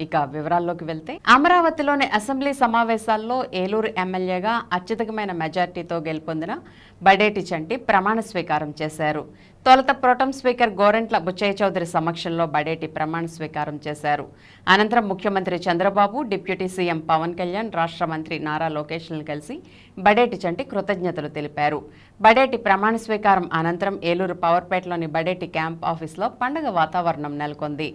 ఇక వివరాల్లోకి వెళ్తే అమరావతిలోని అసెంబ్లీ సమావేశాల్లో ఏలూరు ఎమ్మెల్యేగా అత్యధికమైన మెజార్టీతో గెలుపొందిన బడేటి చంటి ప్రమాణ స్వీకారం చేశారు. తొలుత ప్రోటం స్పీకర్ గోరంట్ల బుచ్చయ్య చౌదరి సమక్షంలో బడేటి ప్రమాణ స్వీకారం చేశారు. అనంతరం ముఖ్యమంత్రి చంద్రబాబు, డిప్యూటీ సీఎం పవన్ కళ్యాణ్, రాష్ట్ర మంత్రి నారా లోకేష్లను కలిసి బడేటి చంటి కృతజ్ఞతలు తెలిపారు. బడేటి ప్రమాణ స్వీకారం అనంతరం ఏలూరు పవర్పేటలోని బడేటి క్యాంప్ ఆఫీసులో పండుగ వాతావరణం నెలకొంది.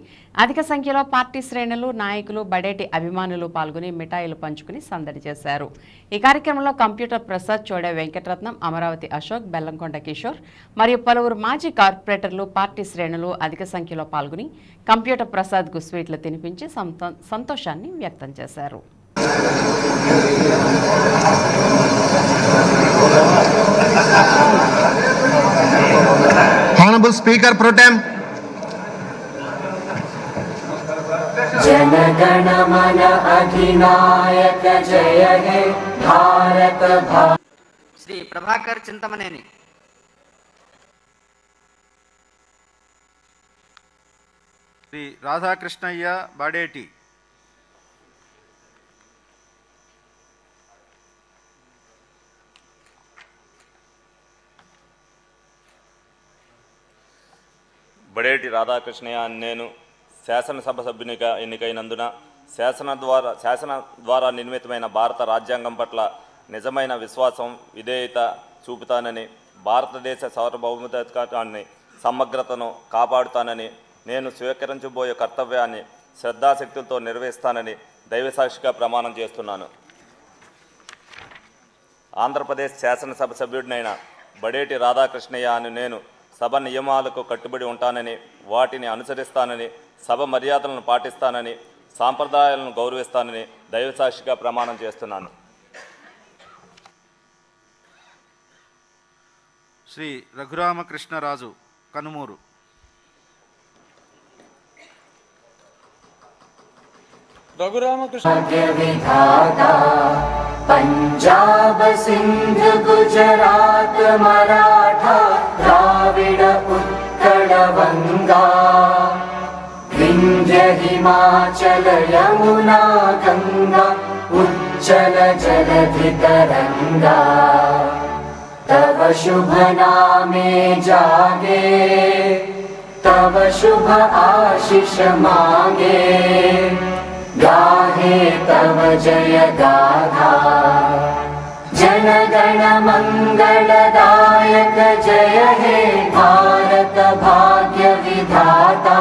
అధిక సంఖ్యలో పార్టీ శ్రేణులు, నాయకులు, బడేటి అభిమానులు పాల్గొని మిఠాయిలు పంచుకుని సందడి చేశారు. ఈ కార్యక్రమంలో కంప్యూటర్ ప్రసాద్, చోడే వెంకటరత్నం, అమరావతి అశోక్, బెల్లంకొండ కిషోర్ మరియు పలువురు మాజీ కార్పొరేటర్లు, పార్టీ శ్రేణులు అధిక సంఖ్యలో పాల్గొని కంప్యూటర్ ప్రసాద్కు స్వీట్లు తినిపించి సంతోషాన్ని వ్యక్తం చేశారు. Honorable Speaker Pro Tem. जनगण मन अधिनायक जय हे भारत भाग्य श्री प्रभाकर चिंतमनेनी श्री राधाकृष्णయ్య బడేటి బడేటి రాధాకృష్ణయ్య నేను శాసనసభ సభ్యునిగా ఎన్నికైనందున శాసన ద్వారా నిర్మితమైన భారత రాజ్యాంగం పట్ల నిజమైన విశ్వాసం, విధేయత చూపుతానని, భారతదేశ సార్వభౌమాధికారాన్ని, సమగ్రతను కాపాడుతానని, నేను స్వీకరించబోయే కర్తవ్యాన్ని శ్రద్ధాశక్తులతో నిర్వహిస్తానని దైవసాక్షిగా ప్రమాణం చేస్తున్నాను. ఆంధ్రప్రదేశ్ శాసనసభ సభ్యుడినైన బడేటి రాధాకృష్ణయ్య అని నేను సభ నియమాలకు కట్టుబడి ఉంటానని, వాటిని అనుసరిస్తానని, సభ మర్యాదలను పాటిస్తానని, సాంప్రదాయాలను గౌరవిస్తానని దైవసాక్షిగా ప్రమాణం చేస్తున్నాను. శ్రీ రఘురామకృష్ణరాజు కనుమూరు. विधाता पंजाब सिंध गुजरात मराठा द्राविड उत्कल बंगा विंध्य हिमाचल यमुना गंगा उज्जल जलधि तरंगा तव शुभ नामे जागे तव शुभ आशीष मांगे गाहे तव जय गाथा जनगण मंगलदायक जय हे भारत भाग्य विधाता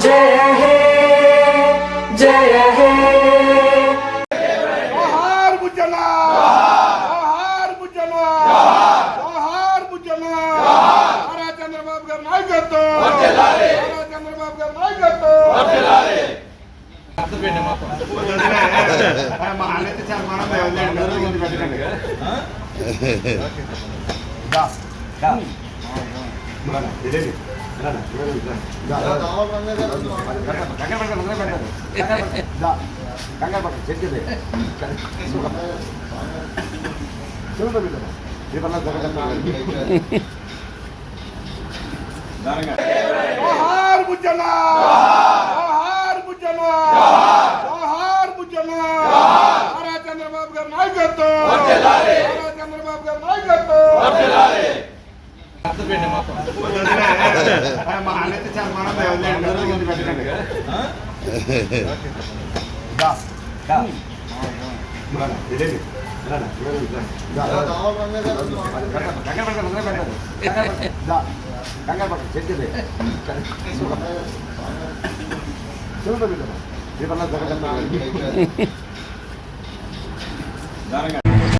जय हे जय हे जोहार बुज्जला जोहार बुज्जला जोहार बुज्जला नारा चंद्रबाबु गाరి నాయకత్వం వర్ధిల్లాలి నారా చంద్రబాబు గారి నాయకత్వం వర్ధిల్లాలి మా అన్నైతే చాలా మానవ ముందు పెట్టండి దా దా ఇదేది जोहार बुज्जला जोहार बुज्जला जोहार बुज्जला नारा चंद्रबाबु गाరి నాయకత్వం వర్ధిల్లాలి నారా చంద్రబాబు గారి నాయకత్వం వర్ధిల్లాలి మా అన్నైతే చాలా మానవ ముందు పెట్టండి దా దా ఇదేది जोहार